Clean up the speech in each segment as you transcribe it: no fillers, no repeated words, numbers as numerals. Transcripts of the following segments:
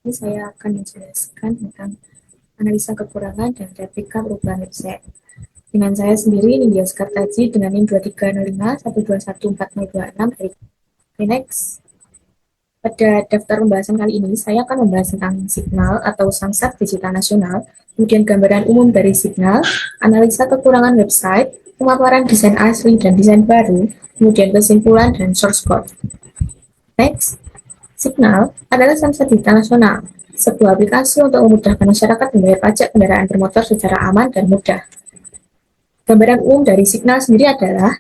ini saya akan menjelaskan tentang analisa kekurangan dan replika perubahan website. Dengan saya sendiri, Nindya Sekartaji, dengan NIM 230512140026 dari Next. Pada daftar pembahasan kali ini, saya akan membahas tentang signal atau samsat digital nasional, kemudian gambaran umum dari signal, analisa kekurangan website, pemaparan desain asli dan desain baru, kemudian kesimpulan dan source code. Next. Signal adalah samsat digital nasional, sebuah aplikasi untuk memudahkan masyarakat membayar pajak kendaraan bermotor secara aman dan mudah. Gambaran umum dari Signal sendiri adalah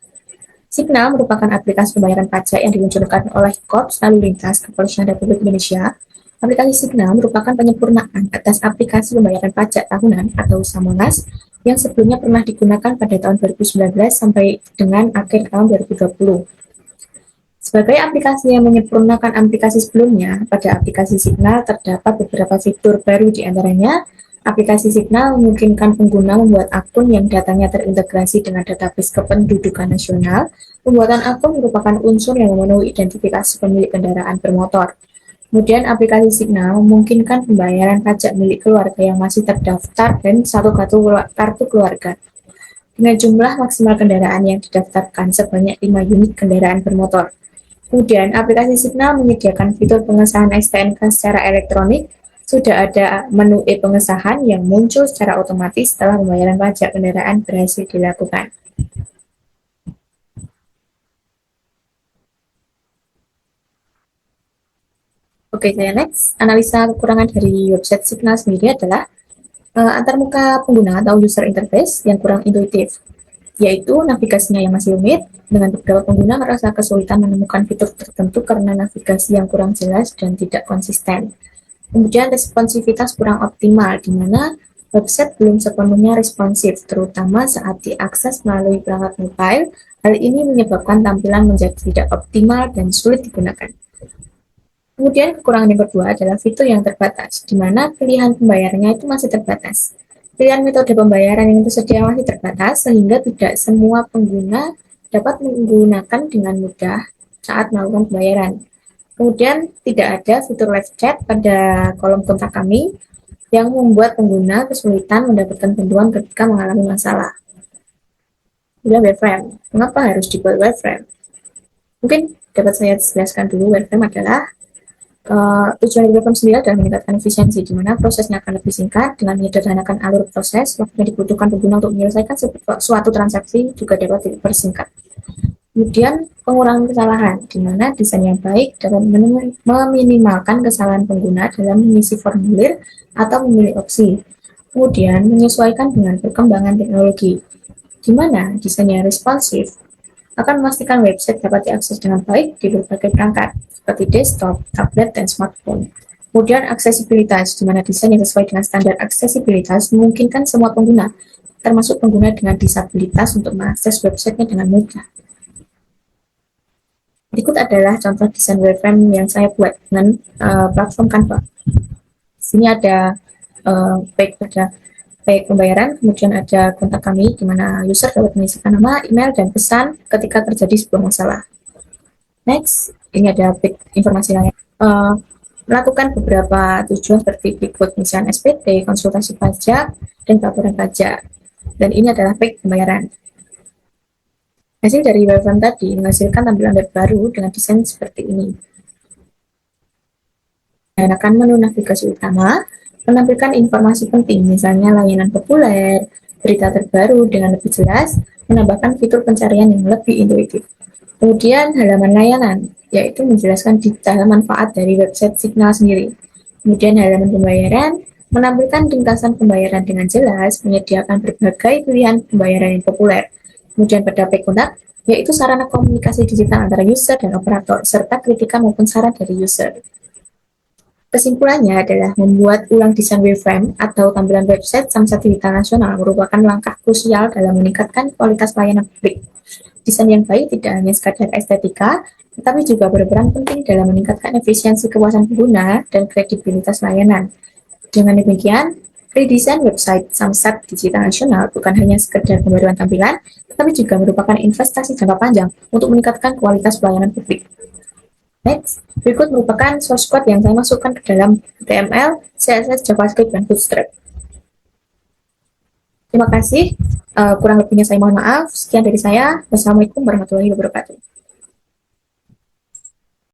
Signal merupakan aplikasi pembayaran pajak yang diluncurkan oleh Korps Lalu Lintas Kepolisian Republik Indonesia. Aplikasi Signal merupakan penyempurnaan atas aplikasi pembayaran pajak tahunan atau Samonas yang sebelumnya pernah digunakan pada tahun 2019 sampai dengan akhir tahun 2020. Sebagai aplikasi yang menyempurnakan aplikasi sebelumnya, pada aplikasi Signal terdapat beberapa fitur baru, di antaranya aplikasi Signal memungkinkan pengguna membuat akun yang datanya terintegrasi dengan database kependudukan nasional. Pembuatan akun merupakan unsur yang memenuhi identifikasi pemilik kendaraan bermotor. Kemudian aplikasi Signal memungkinkan pembayaran pajak milik keluarga yang masih terdaftar dan satu kartu keluarga dengan jumlah maksimal kendaraan yang didaftarkan sebanyak 5 unit kendaraan bermotor. Kemudian, aplikasi Signal menyediakan fitur pengesahan STNK secara elektronik. Sudah ada menu e-pengesahan yang muncul secara otomatis setelah pembayaran pajak kendaraan berhasil dilakukan. Oke, saya next. Analisa kekurangan dari website Signal sendiri adalah antarmuka pengguna atau user interface yang kurang intuitif, yaitu navigasinya yang masih rumit, dengan beberapa pengguna merasa kesulitan menemukan fitur tertentu karena navigasi yang kurang jelas dan tidak konsisten. Kemudian responsivitas kurang optimal, di mana website belum sepenuhnya responsif, terutama saat diakses melalui perangkat mobile. Hal ini menyebabkan tampilan menjadi tidak optimal dan sulit digunakan. Kemudian kekurangan yang kedua adalah fitur yang terbatas, di mana pilihan pembayarannya itu masih terbatas. Pilihan metode pembayaran yang tersedia masih terbatas, sehingga tidak semua pengguna dapat menggunakan dengan mudah saat melakukan pembayaran. Kemudian tidak ada fitur live chat pada kolom kontak kami yang membuat pengguna kesulitan mendapatkan bantuan ketika mengalami masalah. Bila wireframe, mengapa harus dibuat wireframe? Mungkin dapat saya jelaskan dulu. Wireframe adalah tujuan wireframe sendiri adalah meningkatkan efisiensi, di mana prosesnya akan lebih singkat dengan menyederhanakan alur proses. Waktu yang dibutuhkan pengguna untuk menyelesaikan suatu transaksi juga dapat dipersingkat. Kemudian pengurangan kesalahan, di mana desain yang baik dapat meminimalkan kesalahan pengguna dalam mengisi formulir atau memilih opsi. Kemudian menyesuaikan dengan perkembangan teknologi, di mana desain yang responsif akan memastikan website dapat diakses dengan baik di berbagai perangkat, seperti desktop, tablet, dan smartphone. Kemudian aksesibilitas, di mana desain yang sesuai dengan standar aksesibilitas memungkinkan semua pengguna, termasuk pengguna dengan disabilitas, untuk mengakses website-nya dengan mudah. Berikut adalah contoh desain wireframe yang saya buat dengan platform Canva. Di sini ada baik pembayaran, kemudian ada kontak kami, di mana user dapat mengisikan nama, email, dan pesan ketika terjadi sebuah masalah. Next, ini ada informasi lain. Melakukan beberapa tujuan seperti Bigfoot, misalnya SPT, konsultasi pajak, dan laporan pajak. Dan ini adalah baik pembayaran. Hasil dari wireframe tadi menghasilkan tampilan web baru dengan desain seperti ini. Menggunakan menu navigasi utama, menampilkan informasi penting, misalnya layanan populer, berita terbaru dengan lebih jelas, menambahkan fitur pencarian yang lebih intuitif. Kemudian halaman layanan, yaitu menjelaskan detail manfaat dari website Signal sendiri. Kemudian halaman pembayaran, menampilkan ringkasan pembayaran dengan jelas, menyediakan berbagai pilihan pembayaran yang populer. Kemudian pada page kontak, yaitu sarana komunikasi digital antara user dan operator, serta kritikan maupun saran dari user. Kesimpulannya adalah membuat ulang desain wireframe atau tampilan website samsat digital nasional merupakan langkah krusial dalam meningkatkan kualitas pelayanan publik. Desain yang baik tidak hanya sekadar estetika, tetapi juga berperan penting dalam meningkatkan efisiensi kepuasan pengguna dan kredibilitas layanan. Dengan demikian, redesign website samsat digital nasional bukan hanya sekedar pembaruan tampilan, tetapi juga merupakan investasi jangka panjang untuk meningkatkan kualitas pelayanan publik. Next, berikut merupakan source code yang saya masukkan ke dalam HTML, CSS, JavaScript, dan Bootstrap. Terima kasih. Kurang lebihnya saya mohon maaf. Sekian dari saya. Wassalamualaikum warahmatullahi wabarakatuh.